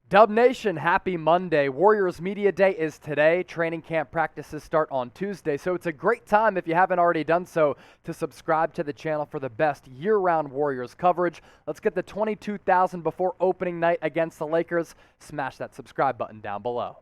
Dub Nation, happy Monday. Warriors Media Day is today. Training camp practices start on Tuesday, so it's a great time, if you haven't already done so, to subscribe to the channel for the best year-round Warriors coverage. Let's get the 22,000 before opening night against the Lakers. Smash that subscribe button down below.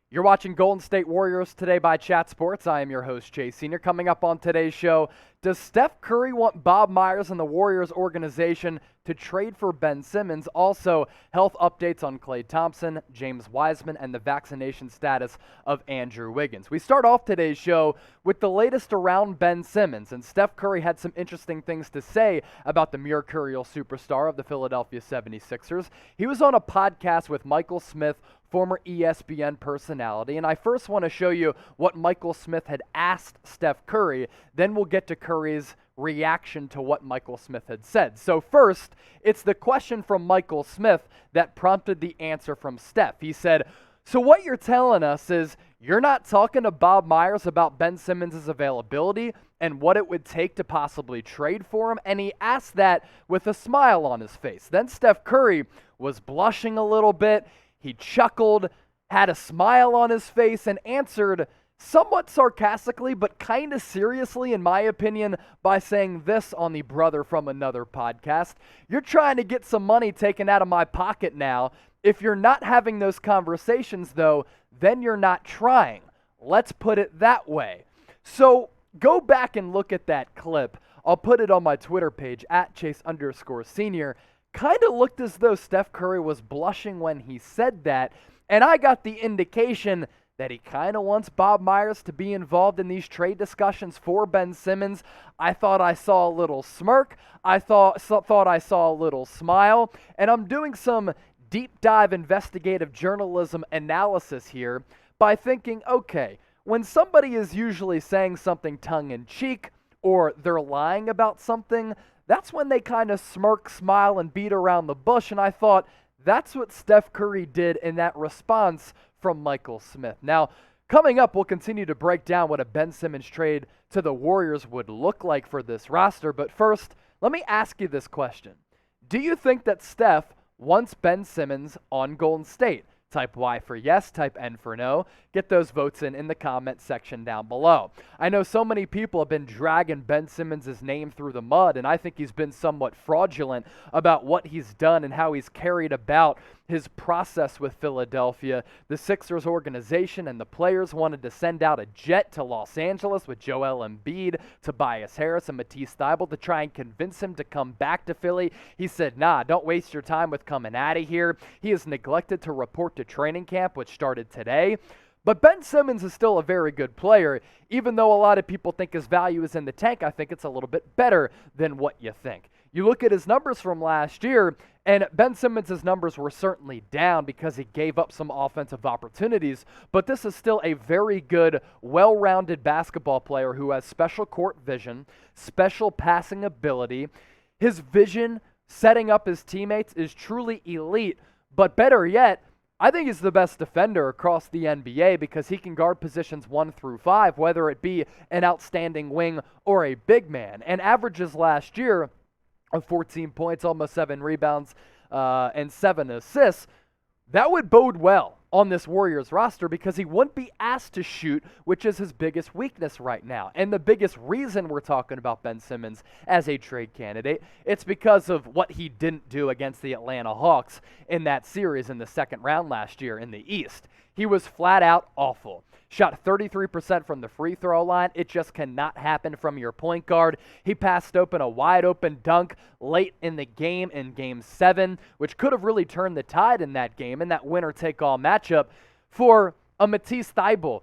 You're watching Golden State Warriors Today by Chat Sports. I am your host, Chase Sr. Coming up on today's show, does Steph Curry want Bob Myers and the Warriors organization to trade for Ben Simmons? Also, health updates on Klay Thompson, James Wiseman, and the vaccination status of Andrew Wiggins. We start off today's show with the latest around Ben Simmons, and Steph Curry had some interesting things to say about the mercurial superstar of the Philadelphia 76ers. He was on a podcast with Michael Smith, former ESPN personality, and I first want to show you what Michael Smith had asked Steph Curry, then we'll get to Curry's reaction to what Michael Smith had said. So first, it's the question from Michael Smith that prompted the answer from Steph. He said, so what you're telling us is you're not talking to Bob Myers about Ben Simmons' availability and what it would take to possibly trade for him? And he asked that with a smile on his face. Then Steph Curry was blushing a little bit. He chuckled, had a smile on his face, and answered somewhat sarcastically, but kind of seriously, in my opinion, by saying this on the Brother from Another podcast. You're trying to get some money taken out of my pocket now. If you're not having those conversations, though, then you're not trying. Let's put it that way. So go back and look at that clip. I'll put it on my Twitter page, @Chase_Senior. Kind of looked as though Steph Curry was blushing when he said that, and I got the indication that he kind of wants Bob Myers to be involved in these trade discussions for Ben Simmons. I thought I saw a little smirk. I thought I saw a little smile, and I'm doing some deep dive investigative journalism analysis here by thinking, okay, when somebody is usually saying something tongue-in-cheek or they're lying about something, that's when they kind of smirk, smile, and beat around the bush, and I thought that's what Steph Curry did in that response from Michael Smith. Now, coming up, we'll continue to break down what a Ben Simmons trade to the Warriors would look like for this roster, but first, let me ask you this question. Do you think that Steph wants Ben Simmons on Golden State? Type Y for yes, type N for no. Get those votes in the comment section down below. I know so many people have been dragging Ben Simmons' name through the mud, and I think he's been somewhat fraudulent about what he's done and how he's carried about his process with Philadelphia. The Sixers organization and the players wanted to send out a jet to Los Angeles with Joel Embiid, Tobias Harris, and Matisse Thybulle to try and convince him to come back to Philly. He said, nah, don't waste your time with coming out of here. He has neglected to report to training camp, which started today. But Ben Simmons is still a very good player. Even though a lot of people think his value is in the tank, I think it's a little bit better than what you think. You look at his numbers from last year, and Ben Simmons' numbers were certainly down because he gave up some offensive opportunities, but this is still a very good, well-rounded basketball player who has special court vision, special passing ability. His vision, setting up his teammates, is truly elite, but better yet, I think he's the best defender across the NBA because he can guard positions 1 through 5, whether it be an outstanding wing or a big man, and averages last year of 14 points, almost 7 rebounds, and 7 assists. That would bode well on this Warriors roster because he wouldn't be asked to shoot, which is his biggest weakness right now. And the biggest reason we're talking about Ben Simmons as a trade candidate, it's because of what he didn't do against the Atlanta Hawks in that series in the second round last year in the East. He was flat out awful. Shot 33% from the free throw line. It just cannot happen from your point guard. He passed open a wide open dunk late in the game in Game 7, which could have really turned the tide in that game, in that winner-take-all matchup for a Matisse Thybulle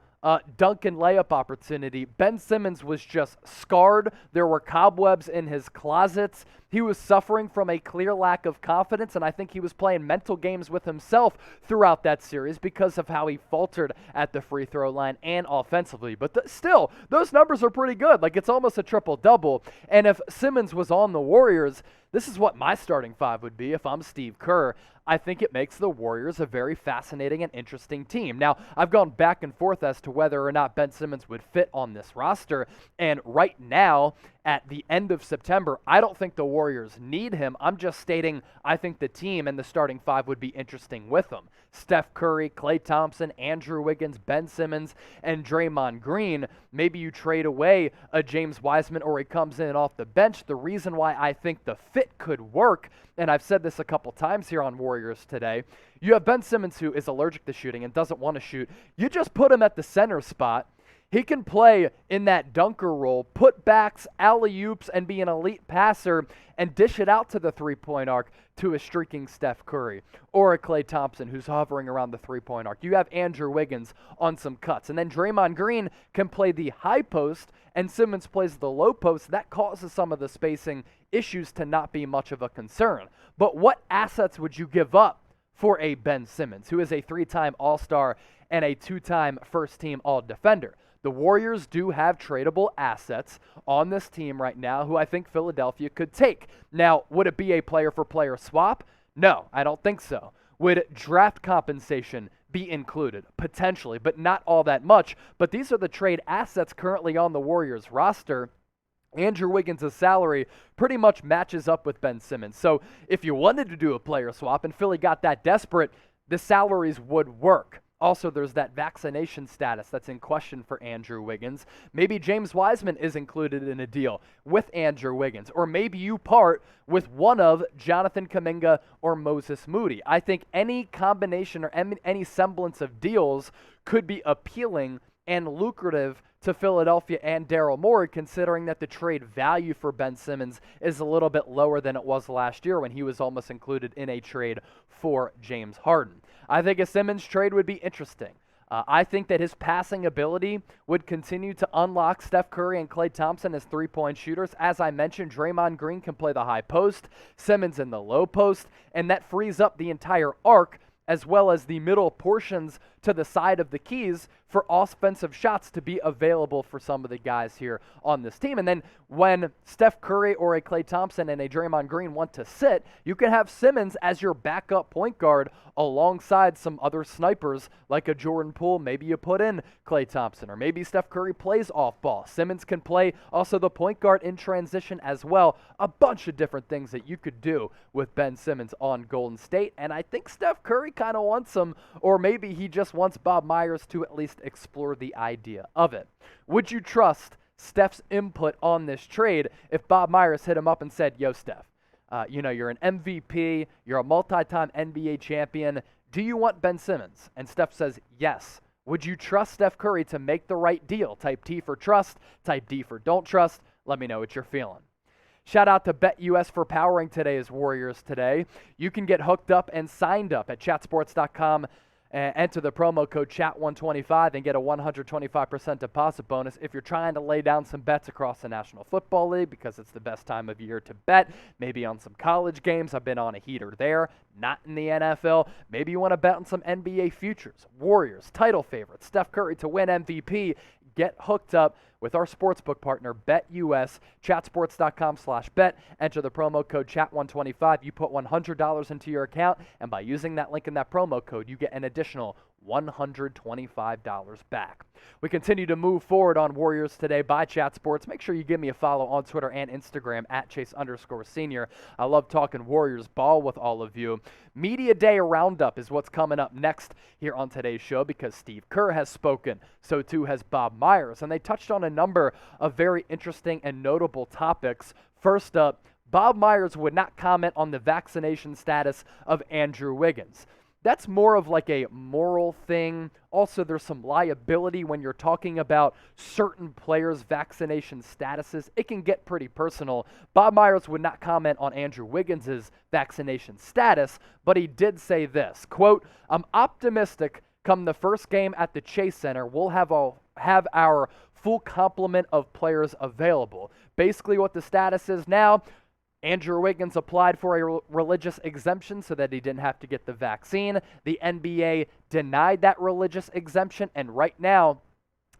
dunk and layup opportunity. Ben Simmons was just scarred. There were cobwebs in his closets. He was suffering from a clear lack of confidence, and I think he was playing mental games with himself throughout that series because of how he faltered at the free throw line and offensively. But still, those numbers are pretty good. Like, it's almost a triple-double. And if Simmons was on the Warriors, this is what my starting five would be if I'm Steve Kerr. I think it makes the Warriors a very fascinating and interesting team. Now, I've gone back and forth as to whether or not Ben Simmons would fit on this roster, and right now, at the end of September. I don't think the Warriors need him. I'm just stating I think the team and the starting five would be interesting with him. Steph Curry, Klay Thompson, Andrew Wiggins, Ben Simmons, and Draymond Green. Maybe you trade away a James Wiseman or he comes in off the bench. The reason why I think the fit could work, and I've said this a couple times here on Warriors Today, you have Ben Simmons who is allergic to shooting and doesn't want to shoot. You just put him at the center spot. He can play in that dunker role, put backs, alley-oops, and be an elite passer and dish it out to the three-point arc to a streaking Steph Curry or a Klay Thompson who's hovering around the three-point arc. You have Andrew Wiggins on some cuts. And then Draymond Green can play the high post and Simmons plays the low post. That causes some of the spacing issues to not be much of a concern. But what assets would you give up for a Ben Simmons, who is a three-time All-Star and a two-time first-team All-Defender? The Warriors do have tradable assets on this team right now who I think Philadelphia could take. Now, would it be a player-for-player swap? No, I don't think so. Would draft compensation be included? Potentially, but not all that much. But these are the trade assets currently on the Warriors roster. Andrew Wiggins' salary pretty much matches up with Ben Simmons. So if you wanted to do a player swap and Philly got that desperate, the salaries would work. Also, there's that vaccination status that's in question for Andrew Wiggins. Maybe James Wiseman is included in a deal with Andrew Wiggins. Or maybe you part with one of Jonathan Kuminga or Moses Moody. I think any combination or any semblance of deals could be appealing and lucrative to Philadelphia and Daryl Morey, considering that the trade value for Ben Simmons is a little bit lower than it was last year when he was almost included in a trade for James Harden. I think a Simmons trade would be interesting. I think that his passing ability would continue to unlock Steph Curry and Klay Thompson as three-point shooters. As I mentioned, Draymond Green can play the high post, Simmons in the low post, and that frees up the entire arc as well as the middle portions to the side of the keys for offensive shots to be available for some of the guys here on this team. And then when Steph Curry or a Klay Thompson and a Draymond Green want to sit, you can have Simmons as your backup point guard alongside some other snipers like a Jordan Poole. Maybe you put in Klay Thompson, or maybe Steph Curry plays off ball. Simmons can play also the point guard in transition as well. A bunch of different things that you could do with Ben Simmons on Golden State. And I think Steph Curry kind of wants him, or maybe he just wants Bob Myers to at least explore the idea of it. Would you trust Steph's input on this trade if Bob Myers hit him up and said, yo, Steph, you're an MVP, you're a multi-time NBA champion. Do you want Ben Simmons? And Steph says, yes. Would you trust Steph Curry to make the right deal? Type T for trust, type D for don't trust. Let me know what you're feeling. Shout out to BetUS for powering today's Warriors Today. You can get hooked up and signed up at chatsports.com. Enter the promo code CHAT125 and get a 125% deposit bonus if you're trying to lay down some bets across the National Football League, because it's the best time of year to bet. Maybe on some college games. I've been on a heater there, not in the NFL. Maybe you want to bet on some NBA futures. Warriors, title favorites, Steph Curry to win MVP. Get hooked up with our sportsbook partner, BetUS, chatsports.com/bet. Enter the promo code CHAT125. You put $100 into your account, and by using that link in that promo code, you get an additional $125 back. We continue to move forward on Warriors Today by Chat Sports. Make sure you give me a follow on Twitter and Instagram at Chase_Senior. I love talking Warriors ball with all of you. Media Day Roundup is what's coming up next here on today's show, because Steve Kerr has spoken. So too has Bob Myers. And they touched on a number of very interesting and notable topics. First up, Bob Myers would not comment on the vaccination status of Andrew Wiggins. That's more of like a moral thing. Also, there's some liability when you're talking about certain players' vaccination statuses. It can get pretty personal. Bob Myers would not comment on Andrew Wiggins' vaccination status, but he did say this, quote, "I'm optimistic come the first game at the Chase Center, we'll have our full complement of players available." Basically what the status is now, Andrew Wiggins applied for a religious exemption so that he didn't have to get the vaccine. The NBA denied that religious exemption, and right now,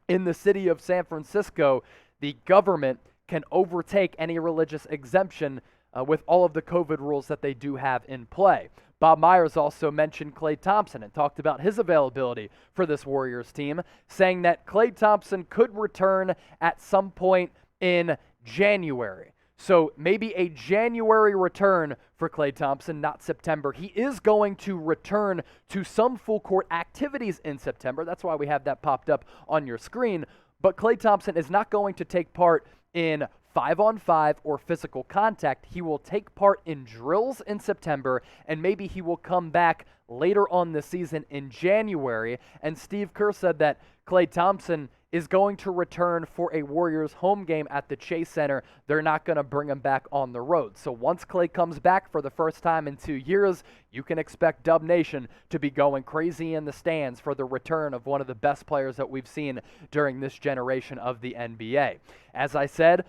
in the city of San Francisco, the government can overtake any religious exemption with all of the COVID rules that they do have in play. Bob Myers also mentioned Klay Thompson and talked about his availability for this Warriors team, saying that Klay Thompson could return at some point in January. So maybe a January return for Klay Thompson, not September. He is going to return to some full court activities in September. That's why we have that popped up on your screen. But Klay Thompson is not going to take part in 5-on-5 or physical contact. He will take part in drills in September, and maybe he will come back later on the season in January. And Steve Kerr said that Klay Thompson is going to return for a Warriors home game at the Chase Center. They're not going to bring him back on the road. So once Klay comes back for the first time in 2 years, you can expect Dub Nation to be going crazy in the stands for the return of one of the best players that we've seen during this generation of the NBA. As I said,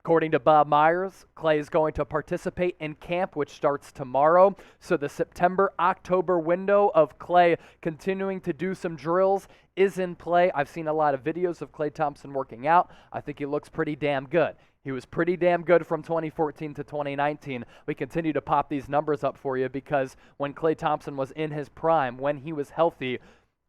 according to Bob Myers, Klay is going to participate in camp, which starts tomorrow. So the September-October window of Klay continuing to do some drills is in play. I've seen a lot of videos of Klay Thompson working out. I think he looks pretty damn good. He was pretty damn good from 2014 to 2019. We continue to pop these numbers up for you because when Klay Thompson was in his prime, when he was healthy,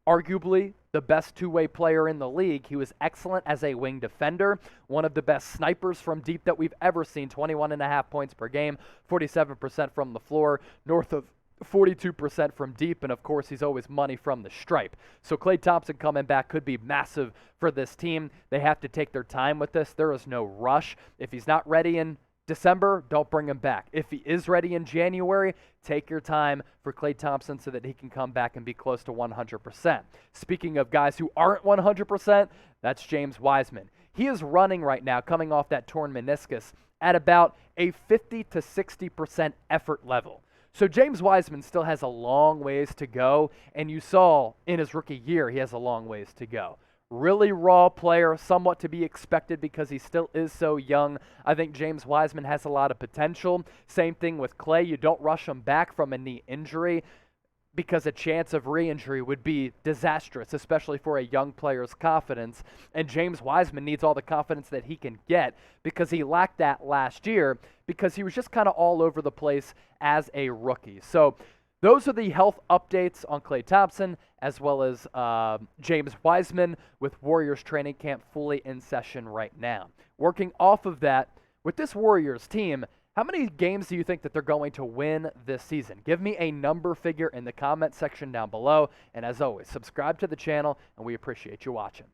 arguably the best two-way player in the league. He was excellent as a wing defender, one of the best snipers from deep that we've ever seen, 21.5 points per game, 47% from the floor, north of 42% from deep, and of course he's always money from the stripe. So Klay Thompson coming back could be massive for this team. They have to take their time with this. There is no rush. If he's not ready in December, don't bring him back. If he is ready in January, take your time for Klay Thompson so that he can come back and be close to 100%. Speaking of guys who aren't 100%, that's James Wiseman. He is running right now, coming off that torn meniscus, at about a 50 to 60% effort level. So James Wiseman still has a long ways to go, and you saw in his rookie year he has a long ways to go. Really raw player, somewhat to be expected because he still is so young. I think James Wiseman has a lot of potential. Same thing with Klay. You don't rush him back from a knee injury because a chance of re-injury would be disastrous, especially for a young player's confidence. And James Wiseman needs all the confidence that he can get because he lacked that last year because he was just kind of all over the place as a rookie. So those are the health updates on Klay Thompson as well as James Wiseman with Warriors training camp fully in session right now. Working off of that, with this Warriors team, how many games do you think that they're going to win this season? Give me a number figure in the comment section down below. And as always, subscribe to the channel, and we appreciate you watching.